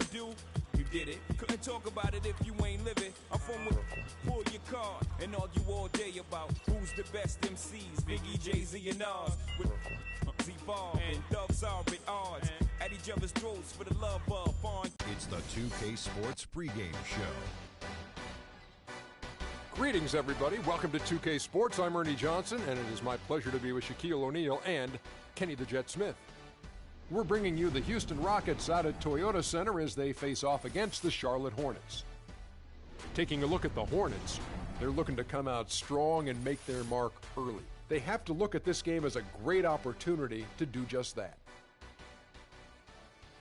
you do, you did it. Couldn't talk about it if you ain't living. I'm from with pull your card and argue all day about who's the best MCs. Biggie, Jay-Z, and Nas. With Z-Bob and Thugs are at odds. At each other's throats for the love of on. It's the 2K Sports pregame show. Greetings, everybody. Welcome to 2K Sports. I'm Ernie Johnson, and it is my pleasure to be with Shaquille O'Neal and Kenny the Jet Smith. We're bringing you the Houston Rockets out at Toyota Center as they face off against the Charlotte Hornets. Taking a look at the Hornets, they're looking to come out strong and make their mark early. They have to look at this game as a great opportunity to do just that.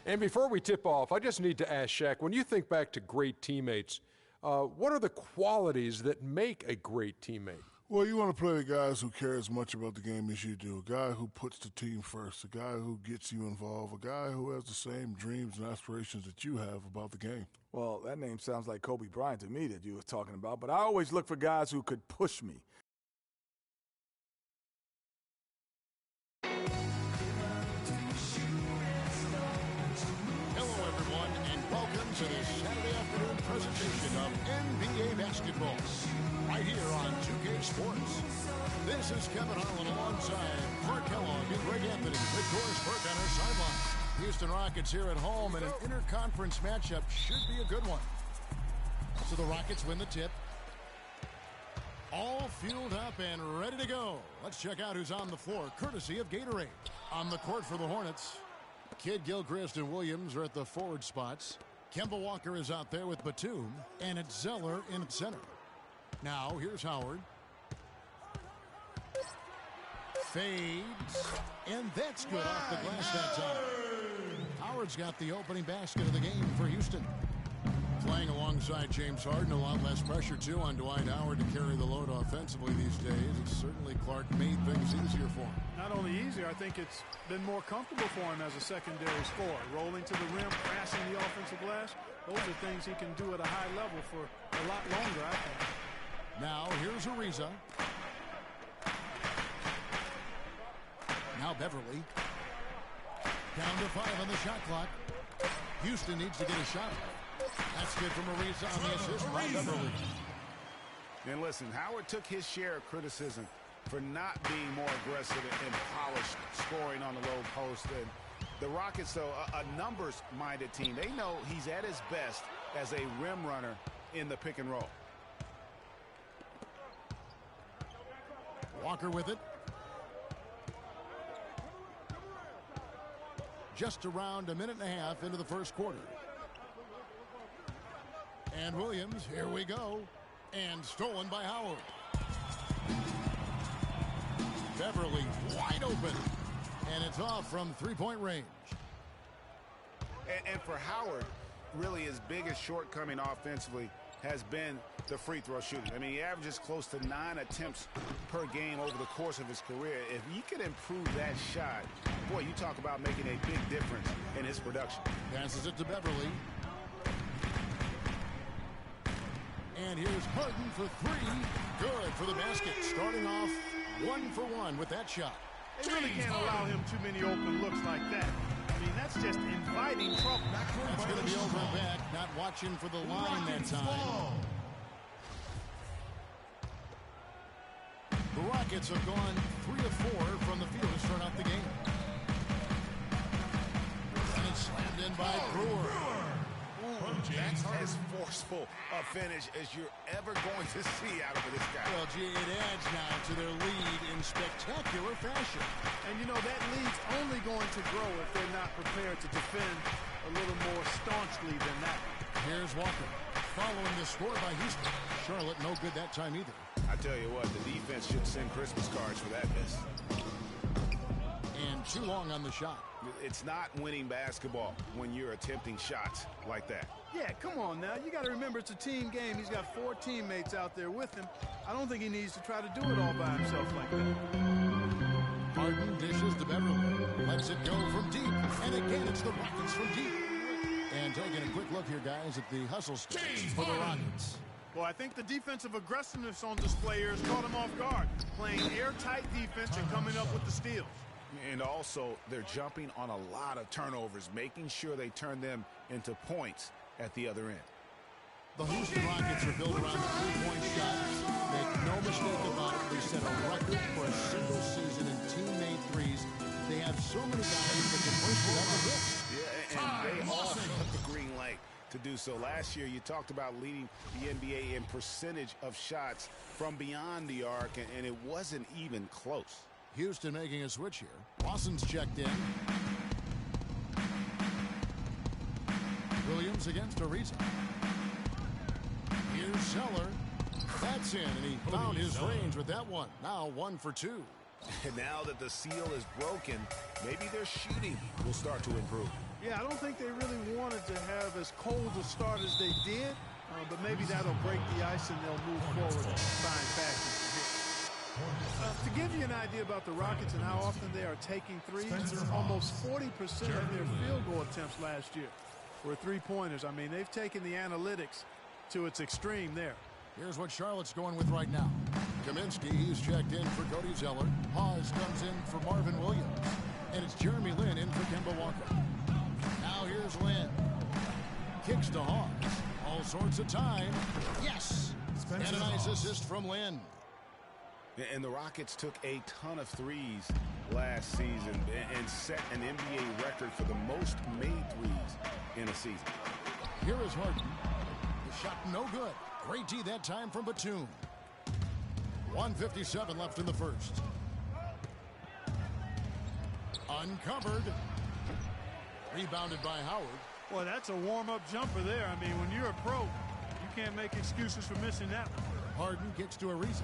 And before we tip off, I just need to ask Shaq, when you think back to great teammates, what are the qualities that make a great teammate? Well, you want to play the guys who care as much about the game as you do, a guy who puts the team first, a guy who gets you involved, a guy who has the same dreams and aspirations that you have about the game. Well, that name sounds like Kobe Bryant to me that you were talking about, but I always look for guys who could push me. Hello, everyone, and welcome to this Saturday afternoon presentation of NBA basketball. Right here on 2K Sports. This is Kevin Harlan alongside Mark Kellogg and Greg Anthony. With Doris Burke on our sideline. Houston Rockets here at home, and an interconference matchup should be a good one. So the Rockets win the tip. All fueled up and ready to go. Let's check out who's on the floor, courtesy of Gatorade. On the court for the Hornets, Kidd Gilchrist and Williams are at the forward spots. Kemba Walker is out there with Batum, and it's Zeller in center. Now, here's Howard. Fades. And that's good off the glass that time. Howard's got the opening basket of the game for Houston. Playing alongside James Harden, a lot less pressure, too, on Dwight Howard to carry the load offensively these days. It's certainly Clark made things easier for him. Not only easier, I think it's been more comfortable for him as a secondary scorer. Rolling to the rim, crashing the offensive glass. Those are things he can do at a high level for a lot longer, I think. Now, here's Ariza. Now Beverly. Down to 5 on the shot clock. Houston needs to get a shot. That's good from Ariza on the assist by Beverly. And listen, Howard took his share of criticism for not being more aggressive and polished, scoring on the low post. And the Rockets, though, a numbers-minded team. They know he's at his best as a rim runner in the pick and roll. Walker with it. Just around a minute and a half into the first quarter. And Williams, here we go. And stolen by Howard. Beverly wide open. And it's off from three-point range. And for Howard, really his biggest shortcoming offensively has been the free throw shooting. I mean, he averages close to 9 attempts per game over the course of his career. If he could improve that shot, boy, you talk about making a big difference in his production. Passes it to Beverly. And here's Harden for 3. Good for the basket. Starting off 1 for 1 with that shot. They really can't allow him too many open looks like that. I mean, that's just inviting trouble. That's going to be over and back. Not watching for the line that time. The Rockets have gone 3 of 4 from the field to start out the game. And it's slammed in by Brewer. That's as forceful a finish as you're ever going to see out of this guy. Well, gee, it adds now to their lead in spectacular fashion. And, you know, that lead's only going to grow if they're not prepared to defend a little more staunchly than that. Here's Walker following the score by Houston. Charlotte no good that time either. I tell you what, the defense should send Christmas cards for that miss. And too long on the shot. It's not winning basketball when you're attempting shots like that. Yeah, come on now. You got to remember it's a team game. He's got 4 teammates out there with him. I don't think he needs to try to do it all by himself like that. Harden dishes to Beverly. Lets it go from deep. And again, it's the Rockets from deep. And taking a quick look here, guys, at the hustle stats for the Rockets. Well, I think the defensive aggressiveness on display here has caught him off guard. Playing airtight defense and coming up with the steals. And also, they're jumping on a lot of turnovers, making sure they turn them into points at the other end. The Houston Rockets are built around the three-point shot. Make no mistake about it, they set a record for a single season in team-made threes. They have so many guys that can push without the hit. Yeah, and they all have the green light to do so. Last year, you talked about leading the NBA in percentage of shots from beyond the arc, and it wasn't even close. Houston making a switch here. Lawson's checked in. Williams against Ariza. Here's Zeller. That's in, and he found his range with that one. Now 1 for 2. And now that the seal is broken, maybe their shooting will start to improve. Yeah, I don't think they really wanted to have as cold a start as they did, but maybe that'll break the ice and they'll move forward and find fashion to hit. To give you an idea about the Rockets and how often they are taking threes, almost 40% of their field goal attempts last year were three-pointers. I mean, they've taken the analytics to its extreme there. Here's what Charlotte's going with right now. Kaminsky, he's checked in for Cody Zeller. Hawes comes in for Marvin Williams. And it's Jeremy Lin in for Kemba Walker. Now here's Lin. Kicks to Hawes. All sorts of time. Yes! And a nice assist from Lin. And the Rockets took a ton of threes last season and set an NBA record for the most made threes in a season. Here is Harden. The shot no good. Great D that time from Batum. 1:57 left in the first. Uncovered. Rebounded by Howard. Well, that's a warm-up jumper there. I mean, when you're a pro, you can't make excuses for missing that one. Harden kicks to Ariza.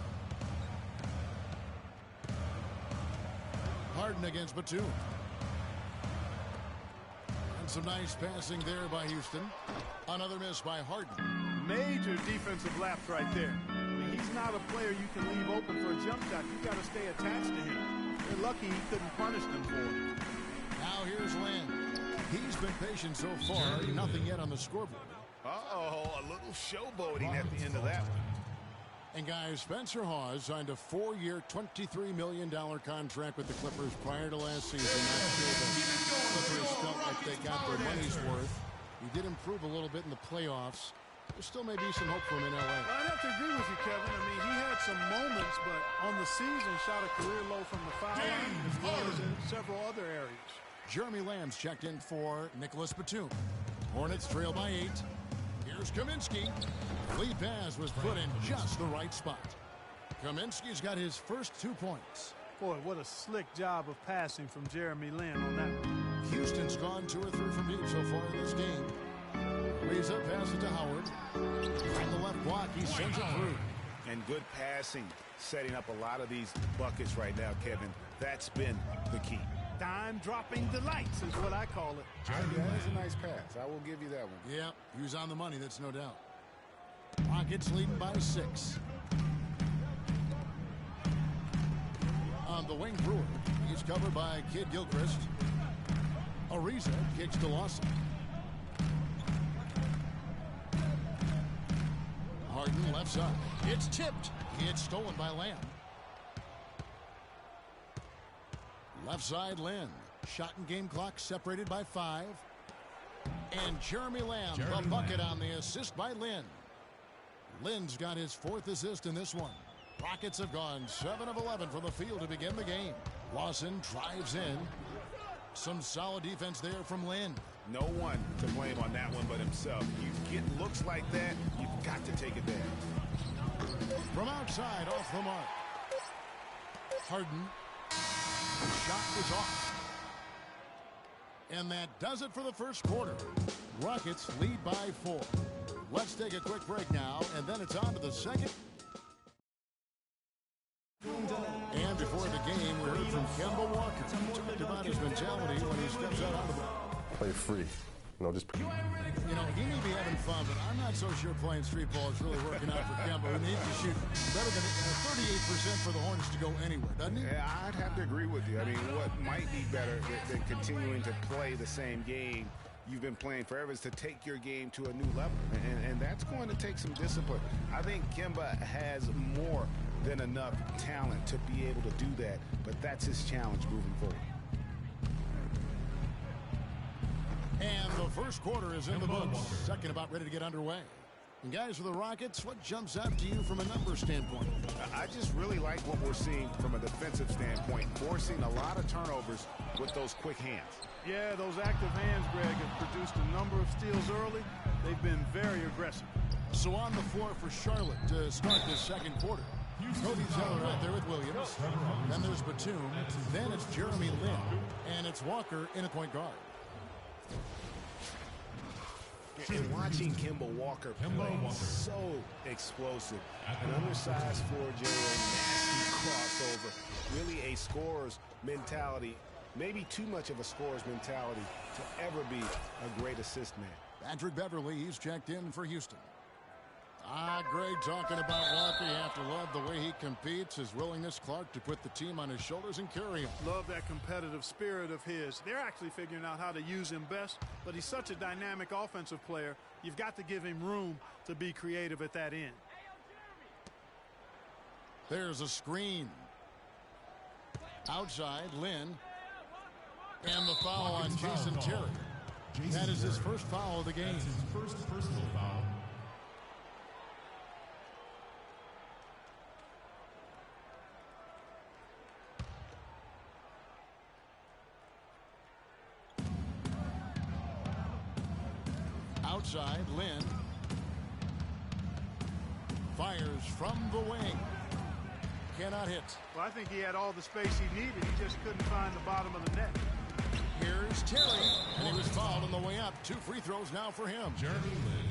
Harden against Batum. And some nice passing there by Houston. Another miss by Harden. Major defensive lapse right there. I mean, he's not a player you can leave open for a jump shot. You got to stay attached to him. They're lucky he couldn't punish them for it. Now here's Lin. He's been patient so far. Nothing yet on the scoreboard. Uh-oh, a little showboating at the end of that one. And guys, Spencer Hawes signed a 4-year, $23 million contract with the Clippers prior to last season. Not sure the Clippers felt like they got their money's worth. He did improve a little bit in the playoffs. There still may be some hope for him in L.A. I'd have to agree with you, Kevin. I mean, he had some moments, but on the season, shot a career low from the foul line as well as in several other areas. Jeremy Lamb's checked in for Nicholas Batum. Hornets trail by 8. Here's Kaminsky. Lead pass was put in just the right spot. Kaminsky's got his first 2 points. Boy, what a slick job of passing from Jeremy Lin on that one. Houston's gone 2 or 3 from deep so far in this game. Ariza passes to Howard. From the left block, he sends it through. And good passing, setting up a lot of these buckets right now, Kevin. That's been the key. Dime-dropping delights is what I call it. Yeah, that's a nice pass. I will give you that one. Yeah, he was on the money, that's no doubt. Rockets leading by 6. On the wing, Brewer. He's covered by Kid Gilchrist. Ariza kicks to Lawson. Harden left side. It's tipped. It's stolen by Lamb. Left side, Lin. Shot and game clock separated by 5. And Jeremy Lamb, the bucket on the assist by Lin. Lin's got his 4th assist in this one. Rockets have gone 7 of 11 from the field to begin the game. Lawson drives in. Some solid defense there from Lin. No one to blame on that one but himself. You get looks like that, you've got to take advantage. From outside, off the mark. Harden. Shot is off. And that does it for the first quarter. Rockets lead by 4. Let's take a quick break now, and then it's on to the second. And before the game, we heard from Kemba Walker. Talked about his mentality when he steps out on the ball. Play free. Just... You know, he may be having fun, but I'm not so sure playing street ball is really working out for Kemba, who needs to shoot better than 38% for the Hornets to go anywhere, doesn't he? Yeah, I'd have to agree with you. I mean, what might be better than continuing to play the same game you've been playing forever is to take your game to a new level, and that's going to take some discipline. I think Kemba has more than enough talent to be able to do that, but that's his challenge moving forward. And the first quarter is in the books. Second about ready to get underway. And guys, for the Rockets, what jumps out to you from a numbers standpoint? I just really like what we're seeing from a defensive standpoint, forcing a lot of turnovers with those quick hands. Yeah, those active hands, Greg, have produced a number of steals early. They've been very aggressive. So on the floor for Charlotte to start this second quarter. Cody Zeller out there with Williams. Then there's Batum. Then it's Jeremy Lin. And it's Walker in a point guard. And watching Kemba Walker play, so explosive. An undersized floor general, nasty crossover. Really a scorer's mentality. Maybe too much of a scorer's mentality to ever be a great assist man. Patrick Beverly, he's checked in for Houston. Greg, talking about Walker, you have to love the way he competes, his willingness, Clark, to put the team on his shoulders and carry him. Love that competitive spirit of his. They're actually figuring out how to use him best, but he's such a dynamic offensive player. You've got to give him room to be creative at that end. There's a screen. Outside, Lin. And the foul on Jason Terry. That is his first foul of the game. That's his first personal foul. Outside, Lin fires from the wing. Cannot hit. Well, I think he had all the space he needed. He just couldn't find the bottom of the net. Here's Terry, and he was fouled on the way up. 2 free throws now for him. Jeremy Lin.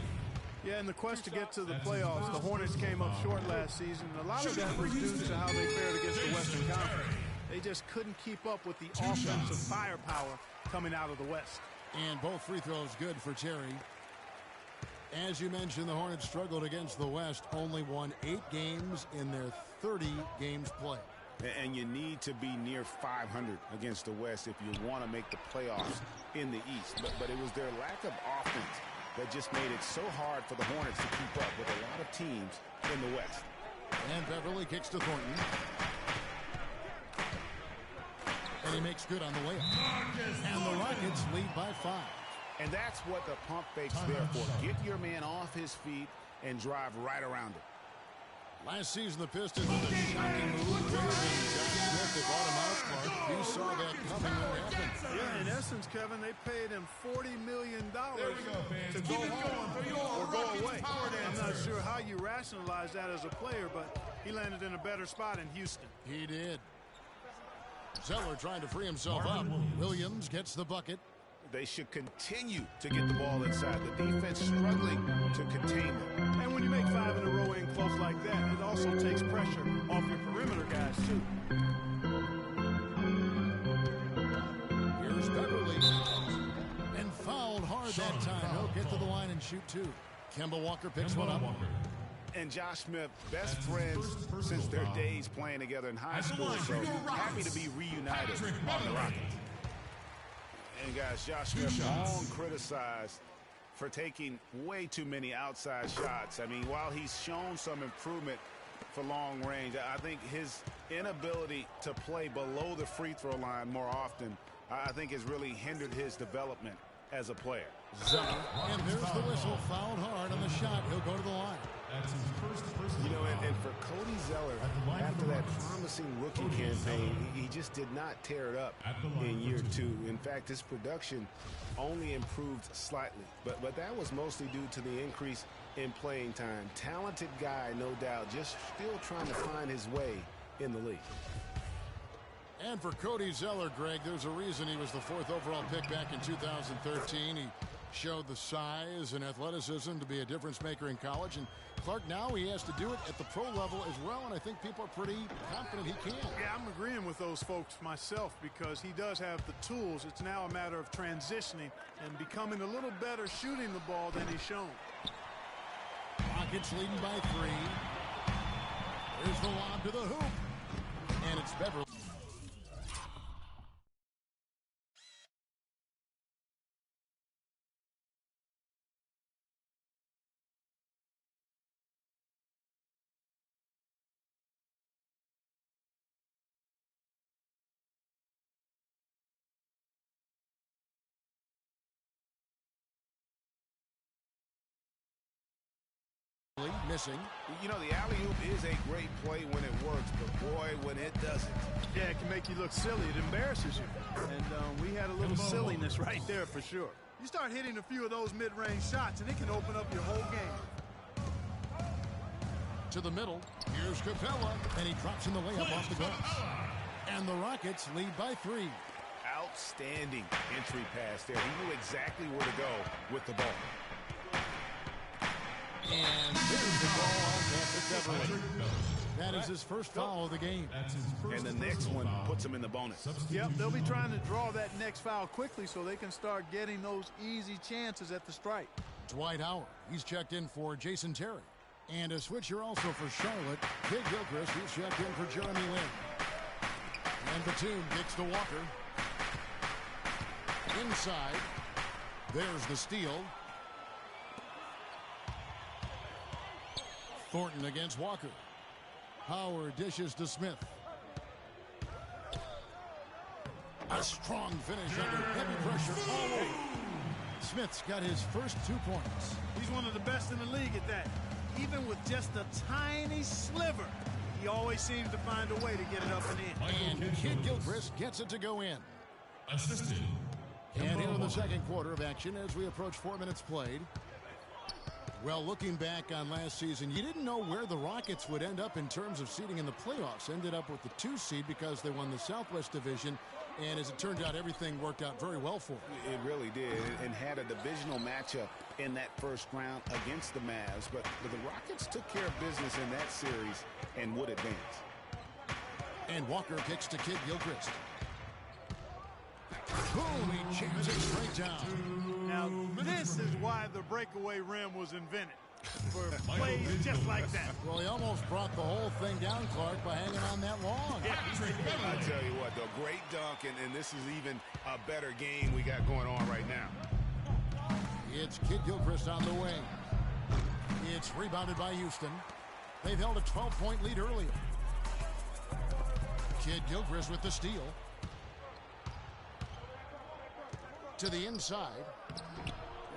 Yeah, in the quest to get to the playoffs, the Hornets came up short last season. A lot of that was due to how they fared against the Western Conference. They just couldn't keep up with the offensive firepower coming out of the West. And both free throws good for Terry. As you mentioned, the Hornets struggled against the West, only won 8 games in their 30 games played. And you need to be near 500 against the West if you want to make the playoffs in the East. But it was their lack of offense that just made it so hard for the Hornets to keep up with a lot of teams in the West. And Beverly kicks to Thornton. And he makes good on the layup. And the Rockets lead by 5. And that's what the pump fake's there for. Get your man off his feet and drive right around it. Last season, the Pistons with a shocking move. They bought him out, Clark. You saw that coming when it happened. Yeah, in essence, Kevin, they paid him $40 million to go home or go away. I'm not sure how you rationalize that as a player, but he landed in a better spot in Houston. He did. Zeller trying to free himself up. Williams gets the bucket. They should continue to get the ball inside. The defense struggling to contain them. And when you make 5 in a row in close like that, it also takes pressure off your perimeter guys, too. Here's Beverly. And fouled hard that time. He'll get to the line and shoot 2. Kemba Walker picks one up. And Josh Smith, best friends since their days playing together in high school. So happy to be reunited on the Rockets. And guys, Josh Smith long criticized for taking way too many outside shots. I mean, while he's shown some improvement for long range, I think his inability to play below the free throw line more often, I think has really hindered his development as a player. And there's the whistle, fouled hard on the shot. He'll go to the line. That's his first personal You know, foul. and for Cody Zeller, after that promising rookie campaign, he just did not tear it up in year 2. In fact, his production only improved slightly. But that was mostly due to the increase in playing time. Talented guy, no doubt, just still trying to find his way in the league. And for Cody Zeller, Greg, there's a reason he was the 4th overall pick back in 2013. He showed the size and athleticism to be a difference maker in college. And Clark, now he has to do it at the pro level as well, and I think people are pretty confident he can. Yeah, I'm agreeing with those folks myself because he does have the tools. It's now a matter of transitioning and becoming a little better shooting the ball than he's shown. Rockets leading by 3. There's the lob to the hoop. And it's Beverly. missing. You know, the alley-oop is a great play when it works, but boy, when it doesn't. Yeah, it can make you look silly. It embarrasses you. And we had a little silliness right there for sure. You start hitting a few of those mid-range shots, and it can open up your whole game. To the middle. Here's Capella, and he drops in the layup off the glass. And the Rockets lead by 3. Outstanding entry pass there. He knew exactly where to go with the ball. And there's the ball on Patrick Beverly. That is his first foul of the game. And the next one puts him in the bonus. Yep, they'll be trying to draw that next foul quickly so they can start getting those easy chances at the strike. Dwight Howard, he's checked in for Jason Terry. And a switcher also for Charlotte, Kid Gilchrist, he's checked in for Jeremy Lin. And Batum kicks to Walker. Inside, there's the steal. Thornton against Walker. Howard dishes to Smith. A strong finish under heavy pressure all over. Smith's got his first 2 points. He's one of the best in the league at that. Even with just a tiny sliver, he always seems to find a way to get it up and in. And Kid Gilchrist gets it to go in. Assisted. And here in the second quarter of action as we approach 4 minutes played. Well, looking back on last season, you didn't know where the Rockets would end up in terms of seeding in the playoffs. Ended up with the 2 seed because they won the Southwest Division. And as it turned out, everything worked out very well for them. It really did, and had a divisional matchup in that first round against the Mavs. But the Rockets took care of business in that series and would advance. And Walker kicks to Kid Gilchrist. Boom, he jams it straight down. Now, this is why the breakaway rim was invented. For plays just like that. Well, he almost brought the whole thing down, Clark, by hanging on that long. Yeah, I tell you what, though, great dunk, and this is even a better game we got going on right now. It's Kid Gilchrist on the wing. It's rebounded by Houston. They've held a 12-point lead earlier. Kid Gilchrist with the steal. To the inside.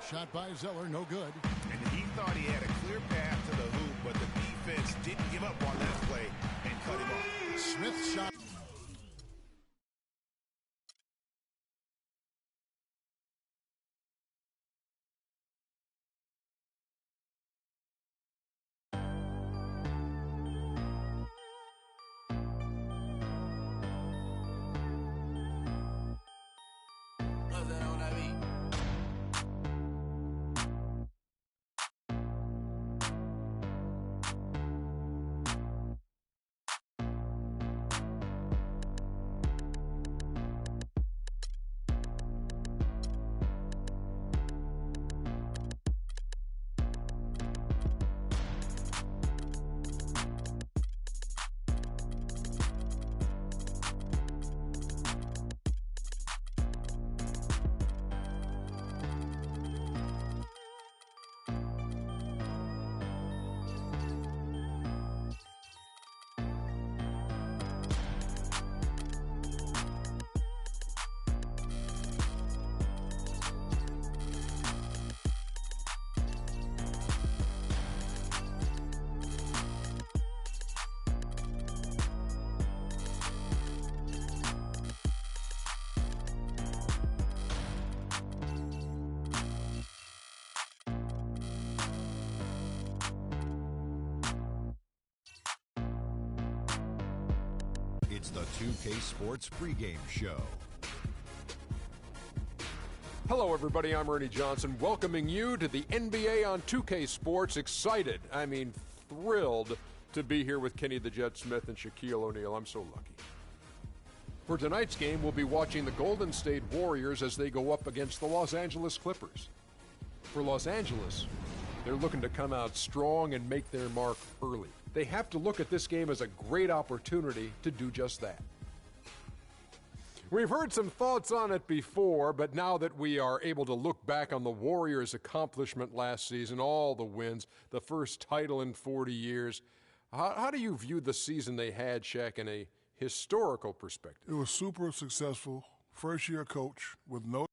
Shot by Zeller, no good. And he thought he had a clear path to the hoop, but the defense didn't give up on that play and cut him off. Smith shot. It's the 2K Sports pregame show. Hello, everybody. I'm Ernie Johnson, welcoming you to the NBA on 2K Sports. Excited, thrilled to be here with Kenny the Jet Smith and Shaquille O'Neal. I'm so lucky. For tonight's game, we'll be watching the Golden State Warriors as they go up against the Los Angeles Clippers. For Los Angeles, they're looking to come out strong and make their mark early. They have to look at this game as a great opportunity to do just that. We've heard some thoughts on it before, but now that we are able to look back on the Warriors' accomplishment last season, all the wins, the first title in 40 years, how do you view the season they had, Shaq, in a historical perspective? It was super successful. First-year coach with no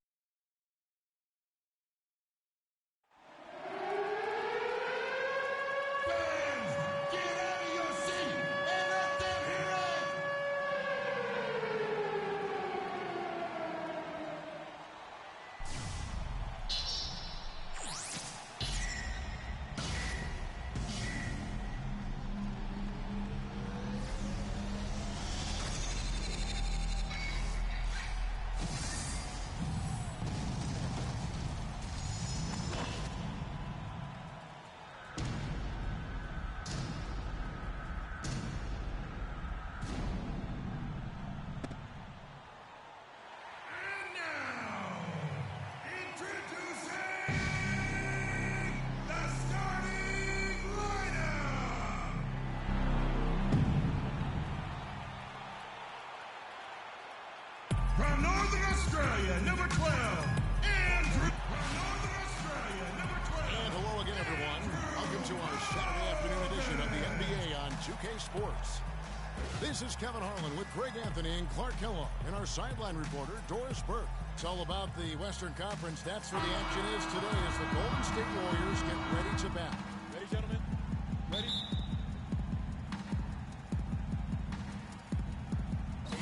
Sports. This is Kevin Harlan with Greg Anthony and Clark Kellogg and our sideline reporter, Doris Burke. It's all about the Western Conference. That's where the action is today as the Golden State Warriors get ready to bat. Ready, gentlemen? Ready?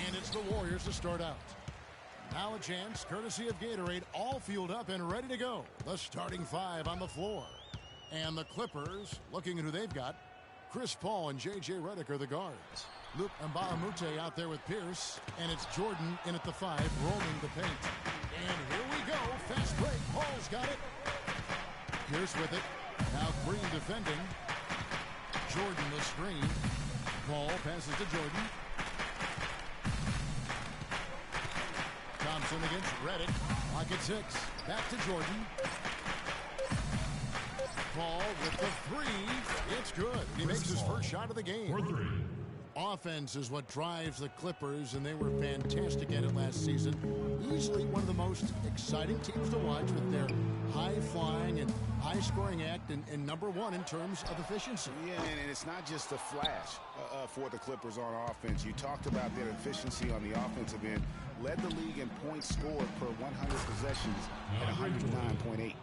And it's the Warriors to start out. Now a chance, courtesy of Gatorade, all fueled up and ready to go. The starting five on the floor. And the Clippers, looking at who they've got, Chris Paul and J.J. Redick are the guards. Luke Mbahumute out there with Pierce, and it's Jordan in at the 5, rolling the paint. And here we go, fast break, Paul's got it. Pierce with it, now Green defending. Jordan the screen. Paul passes to Jordan. Thompson against Redick, pocket 6, back to Jordan. Paul with the 3, it's good. He makes his first shot of the game. 4-3. Offense is what drives the Clippers, and they were fantastic at it last season. Easily one of the most exciting teams to watch with their high-flying and high-scoring act and number one in terms of efficiency. Yeah, and it's not just a flash for the Clippers on offense. You talked about their efficiency on the offensive end. Led the league in points scored per 100 possessions at 109.8.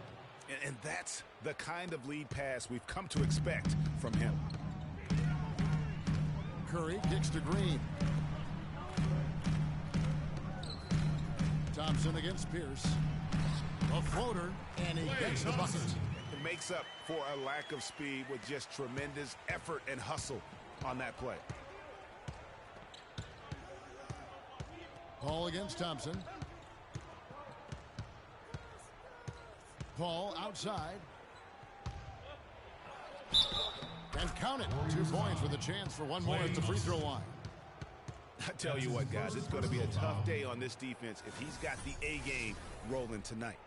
And that's the kind of lead pass we've come to expect from him. Curry kicks to Green. Thompson against Pierce. A floater, and he gets the bucket. It makes up for a lack of speed with just tremendous effort and hustle on that play. Paul against Thompson. Paul outside. And count it. 2 points with a chance for one more at the free throw line. I tell you what, guys, it's going to be a tough day on this defense if he's got the A game rolling tonight.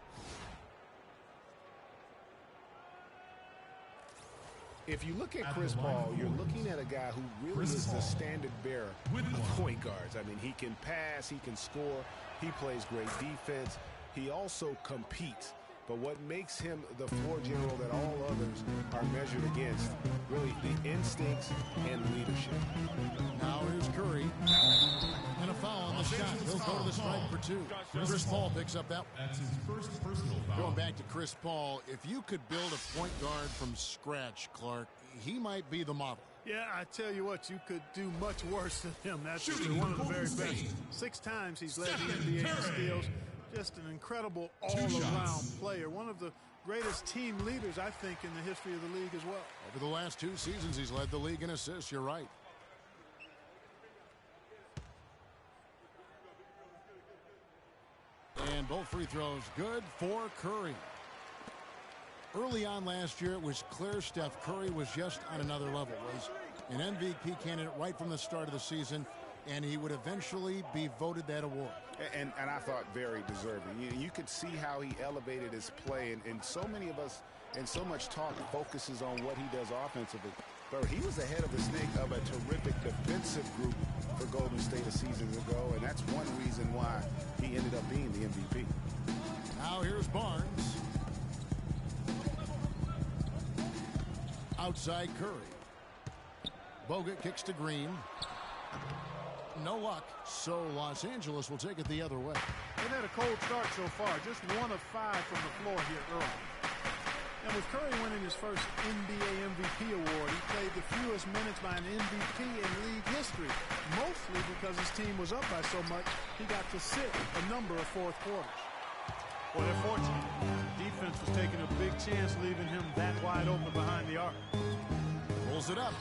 If you look at Chris Paul, you're looking at a guy who really is the standard bearer of point guards. I mean, he can pass, he can score, he plays great defense, he also competes. But what makes him the floor general that all others are measured against, really the instincts and leadership. Now here's Curry. And a foul on the shot. He'll go to the strike for 2. Chris Paul picks up that. That's his first personal foul. Going back to Chris Paul, if you could build a point guard from scratch, Clark, he might be the model. Yeah, I tell you what, you could do much worse than him. That's one of the very best. 6 times he's led the NBA in steals. Just an incredible all-around player. One of the greatest team leaders, I think, in the history of the league as well. Over the last 2 seasons, he's led the league in assists. You're right. And both free throws good for Curry. Early on last year, it was clear Steph Curry was just on another level. Was an MVP candidate right from the start of the season, and he would eventually be voted that award. And I thought very deserving. You could see how he elevated his play, and so many of us and so much talk focuses on what he does offensively. But he was ahead of the snake of a terrific defensive group for Golden State a season ago, and that's one reason why he ended up being the MVP. Now here's Barnes. Outside Curry. Bogut kicks to Green. No luck, so Los Angeles will take it the other way. They've had a cold start so far, just 1 of 5 from the floor here early. And with Curry winning his first NBA MVP award, he played the fewest minutes by an MVP in league history, mostly because his team was up by so much, he got to sit a number of fourth quarters. Well, they're fortunate. Defense was taking a big chance, leaving him that wide open behind the arc. Pulls it up.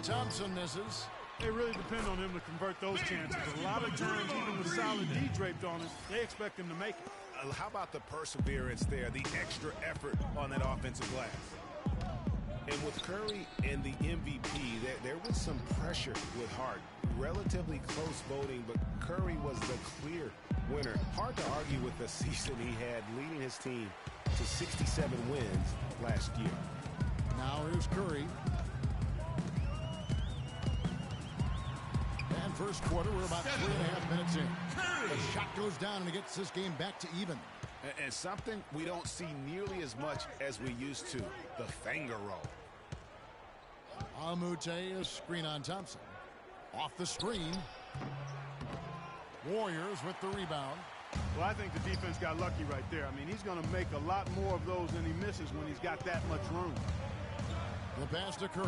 Thompson misses. They really depend on him to convert those chances. A lot of times, even with solid D draped on him, they expect him to make it. How about the perseverance there, the extra effort on that offensive glass? And with Curry and the MVP, there was some pressure with Harden. Relatively close voting, but Curry was the clear winner. Hard to argue with the season he had, leading his team to 67 wins last year. Now here's Curry. And first quarter, we're about 3.5 minutes in. The shot goes down and it gets this game back to even. And something we don't see nearly as much as we used to, the finger roll. Amute, a screen on Thompson. Off the screen. Warriors with the rebound. Well, I think the defense got lucky right there. I mean, he's going to make a lot more of those than he misses when he's got that much room. The pass to Curry.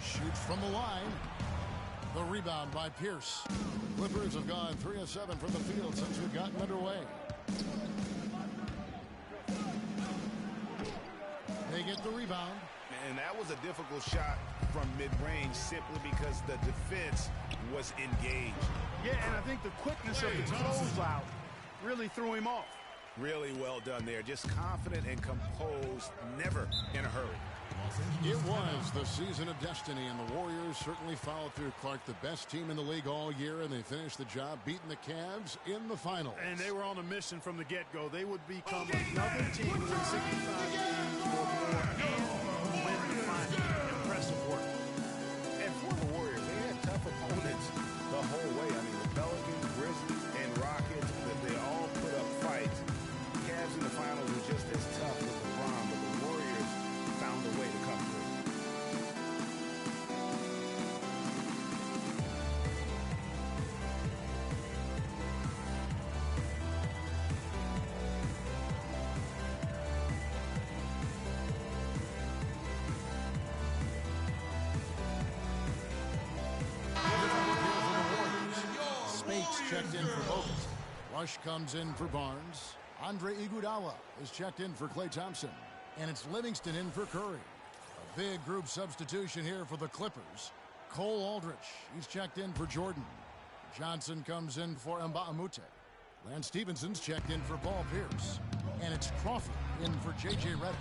Shoots from the line. The rebound by Pierce. Clippers have gone 3 of 7 from the field since we've gotten underway. They get the rebound. And that was a difficult shot from mid-range simply because the defense was engaged. Yeah, and I think the quickness of the closeout really threw him off. Really well done there. Just confident and composed, never in a hurry. It was the season of destiny, and the Warriors certainly followed through. Clark, the best team in the league all year, and they finished the job beating the Cavs in the finals. And they were on a mission from the get-go. They would become another team with 65 games or more and win the finals. Impressive work. And for the Warriors, they had tough opponents the whole way. I mean, the Pelicans, Grizzlies, and Rockets, that they all put up fights. Cavs in the finals were just as tough as LeBron, but the Warriors found a way to come through. Spates checked in for Bogut. Rush comes in for Barnes. Andre Iguodala is checked in for Klay Thompson. And it's Livingston in for Curry. A big group substitution here for the Clippers. Cole Aldrich, he's checked in for Jordan. Johnson comes in for Mbamute. Lance Stevenson's checked in for Paul Pierce. And it's Crawford in for J.J. Redick.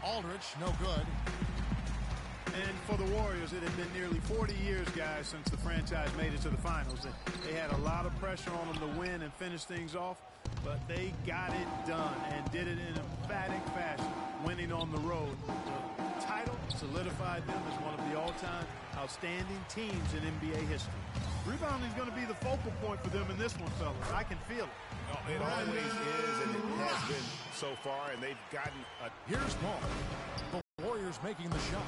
Aldrich, no good. And for the Warriors, it had been nearly 40 years, guys, since the franchise made it to the finals. They had a lot of pressure on them to win and finish things off, but they got it done and did it in emphatic fashion, winning on the road. The title solidified them as one of the all-time outstanding teams in NBA history. Rebounding is going to be the focal point for them in this one, fellas. I can feel it. No, it always is, and it has been so far, and they've gotten a... Here's Paul. The Warriors making the shot.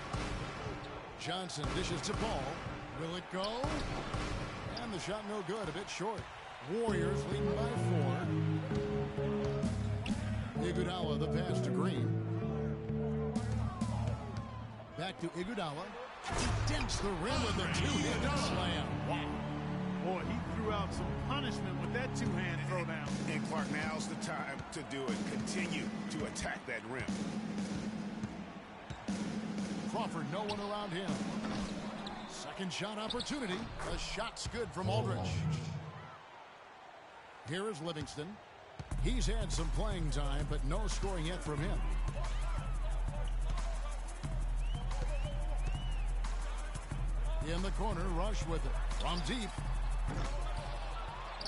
Johnson dishes to Paul. Will it go? And the shot no good, a bit short. Warriors leading by 4. Iguodala, the pass to Green. Back to Iguodala. He dents the rim with a two-hit slam. Wow. Boy, he threw out some punishment with that two-hand throwdown. And Clark, now's the time to do it. Continue to attack that rim. Crawford, no one around him. Second shot opportunity. The shot's good from Aldrich. Here is Livingston. He's had some playing time, but no scoring yet from him. In the corner, Rush with it. From deep.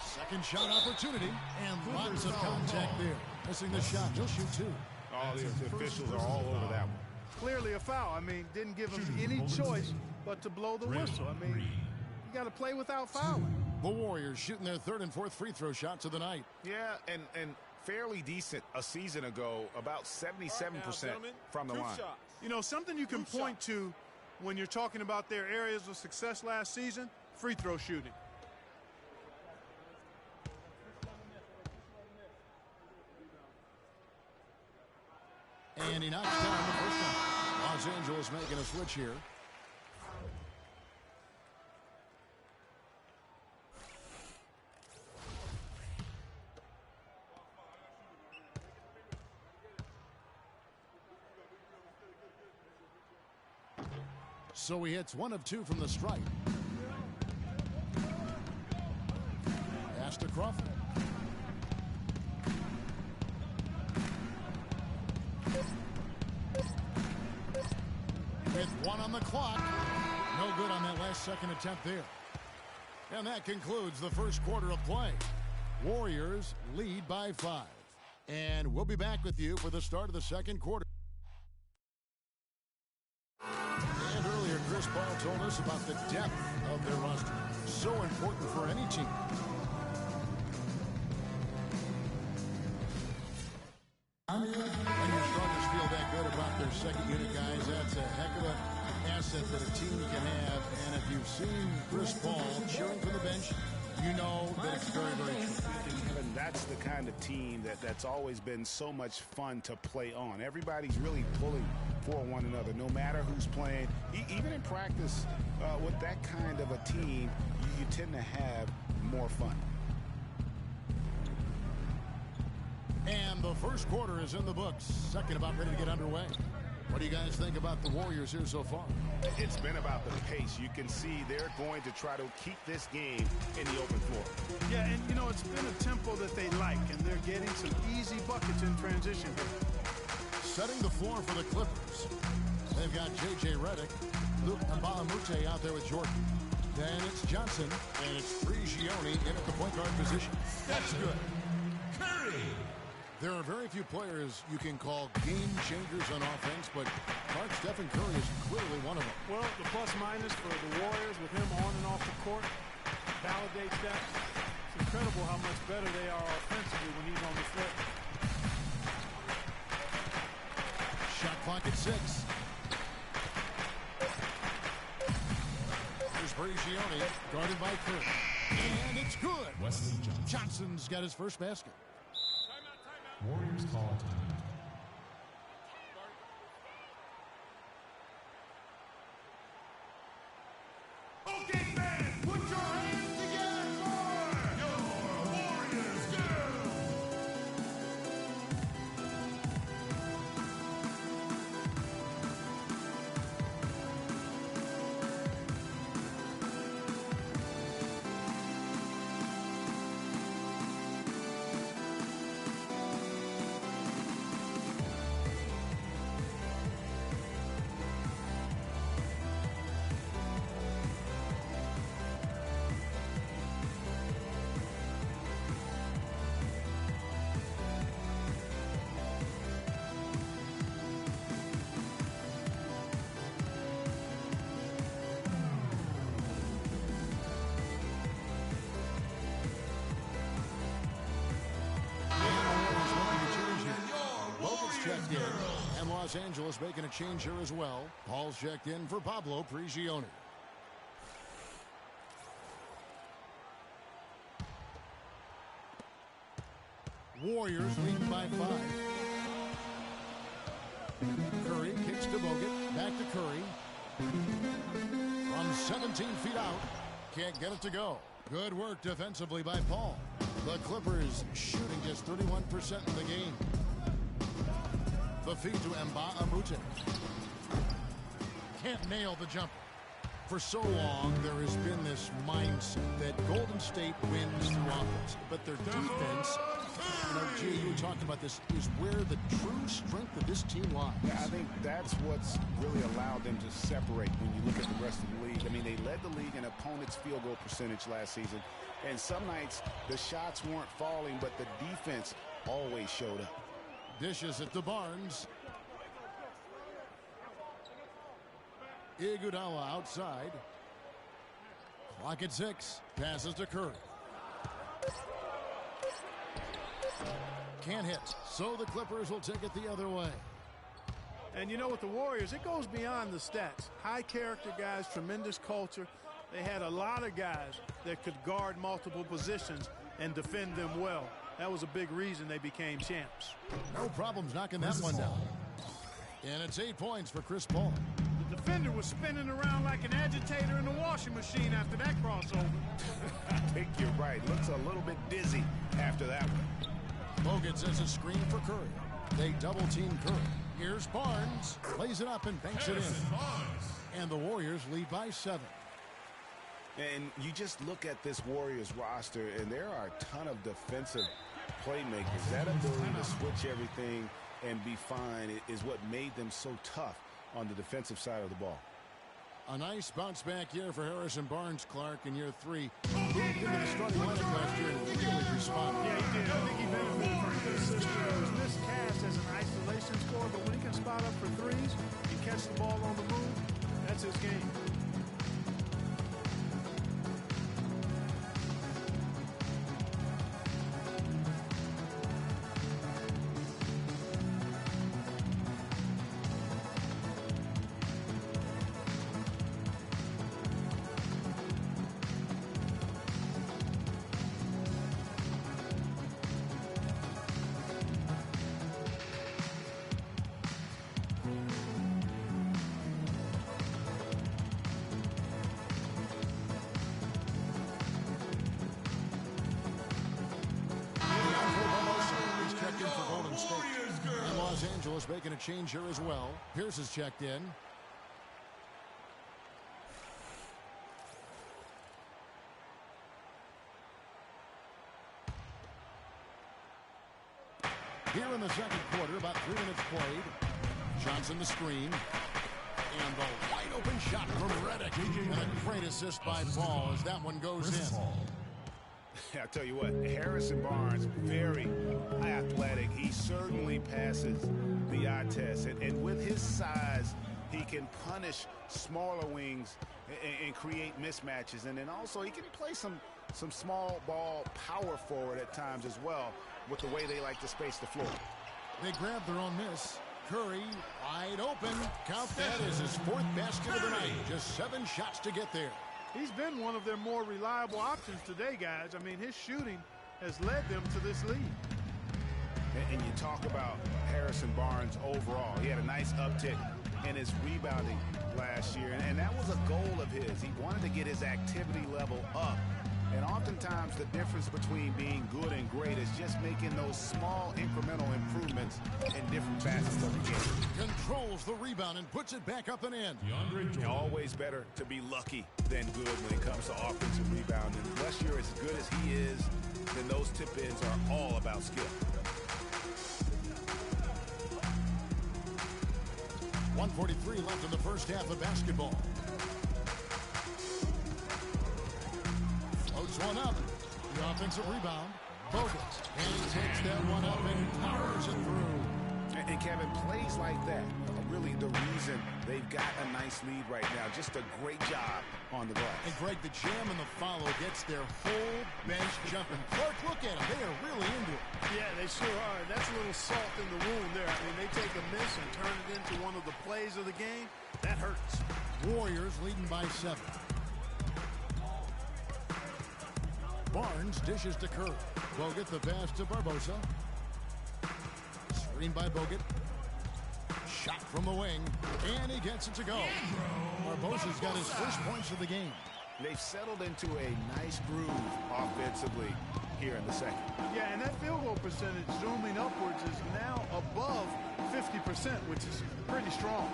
Second shot opportunity. And lots of contact there. Missing the shot. He'll shoot 2. All the officials are all over that one. Clearly a foul. I mean, didn't give him any choice but to blow the whistle. I mean, you got to play without fouling. The Warriors shooting their 3rd and 4th free throw shots of the night. Yeah, and fairly decent a season ago, about 77% from the line. You know, something you can point to when you're talking about their areas of success last season, free throw shooting. And he knocks down the first one. Los Angeles making a switch here. So he hits 1 of 2 from the strike. Pass to Crawford. With 1 on the clock. No good on that last second attempt there. And that concludes the first quarter of play. Warriors lead by 5. And we'll be back with you for the start of the second quarter. And earlier, Chris Paul told us about the depth of their roster. So important for any team. When your starters feel that good about their second unit guys, that's a heck of an asset that a team can have. And if you've seen Chris Paul cheering from the bench, you know that it's very, very true. And that's the kind of team that's always been so much fun to play on. Everybody's really pulling for one another, no matter who's playing. Even in practice, with that kind of a team, you tend to have more fun. And the first quarter is in the books. Second about ready to get underway. What do you guys think about the Warriors here so far? It's been about the pace. You can see they're going to try to keep this game in the open floor. Yeah, and you know, it's been a tempo that they like, and they're getting some easy buckets in transition here. Setting the floor for the Clippers. They've got J.J. Redick, Luke Mbah-a-Moute out there with Jordan. Then it's Johnson, and it's Prigioni in at the point guard position. That's good. Curry. There are very few players you can call game changers on offense, but Mark Stephen Curry is clearly one of them. Well, the plus-minus for the Warriors with him on and off the court validates that. It's incredible how much better they are offensively when he's on the floor. Shot clock at 6. Here's Prigioni, guarded by Curry. And it's good. Wesley Johnson. Johnson's got his first basket. Warriors call a timeout. Okay, fans, put your hands together for your Warriors girls. Checked in, and Los Angeles making a change here as well. Paul's checked in for Pablo Prigioni. Warriors lead by 5. Curry kicks to Bogut, back to Curry. From 17 feet out, can't get it to go. Good work defensively by Paul. The Clippers shooting just 31% in the game. The feed to Mbah-a-Moute. Can't nail the jumper. For so long, there has been this mindset that Golden State wins through offense, but their defense, G, you were talking about this, is where the true strength of this team lies. Yeah, I think that's what's really allowed them to separate when you look at the rest of the league. I mean, they led the league in opponents' field goal percentage last season, and some nights the shots weren't falling, but the defense always showed up. Dishes it to Barnes. Iguodala outside. Clock at 6. Passes to Curry. Can't hit. So the Clippers will take it the other way. And you know, with the Warriors, it goes beyond the stats. High character guys, tremendous culture. They had a lot of guys that could guard multiple positions and defend them well. That was a big reason they became champs. No problems knocking that one down. And it's 8 points for Chris Paul. The defender was spinning around like an agitator in the washing machine after that crossover. I think you're right. Looks a little bit dizzy after that one. Bogut sets a screen for Curry. They double team Curry. Here's Barnes. Plays it up and banks it in. And the Warriors lead by 7. And you just look at this Warriors roster, and there are a ton of defensive playmakers. That ability to switch everything and be fine is what made them so tough on the defensive side of the ball. A nice bounce back year for Harrison Barnes, Clark, in year 3. Moved into the starting lineup last year and really responded. Yeah, he did. I think he benefited from a good system. He was miscast as an isolation scorer, but when he can spot up for threes and catch the ball on the move, that's his game. Angeles making a change here as well. Pierce is checked in. Here in the second quarter, about 3 minutes played. Johnson the screen. And the wide open shot from Redick. And a great assist by Paul as that one goes in. I tell you what, Harrison Barnes, very athletic. He certainly passes the eye test. And with his size, he can punish smaller wings and create mismatches. And then also he can play some small ball power forward at times as well with the way they like to space the floor. They grab their own miss. Curry wide open. Count that as his 4th basket of the night. Just 7 shots to get there. He's been one of their more reliable options today, guys. I mean, his shooting has led them to this lead. And you talk about Harrison Barnes overall. He had a nice uptick in his rebounding last year, and that was a goal of his. He wanted to get his activity level up. And oftentimes the difference between being good and great is just making those small incremental improvements in different facets of the game. Controls the rebound and puts it back up and in. Always better to be lucky than good when it comes to offensive rebounding. Unless you're as good as he is, then those tip-ins are all about skill. 1:43 left in the first half of basketball. Floats one up. The offensive rebound. Bogut. And he takes that one up and powers it through. And Kevin, plays like that are really the reason they've got a nice lead right now. Just a great job on the glass. And Greg, the jam and the follow gets their whole bench jumping. Clark, look at them. They are really into it. Yeah, they sure are. That's a little salt in the wound there. I mean, they take a miss and turn it into one of the plays of the game. That hurts. Warriors leading by 7. Barnes dishes to Curry. Bogut the pass to Barbosa. Screen by Bogut. Shot from the wing. And he gets it to go. Barbosa's got his first points of the game. They've settled into a nice groove offensively here in the second. Yeah, and that field goal percentage zooming upwards is now above 50%, which is pretty strong.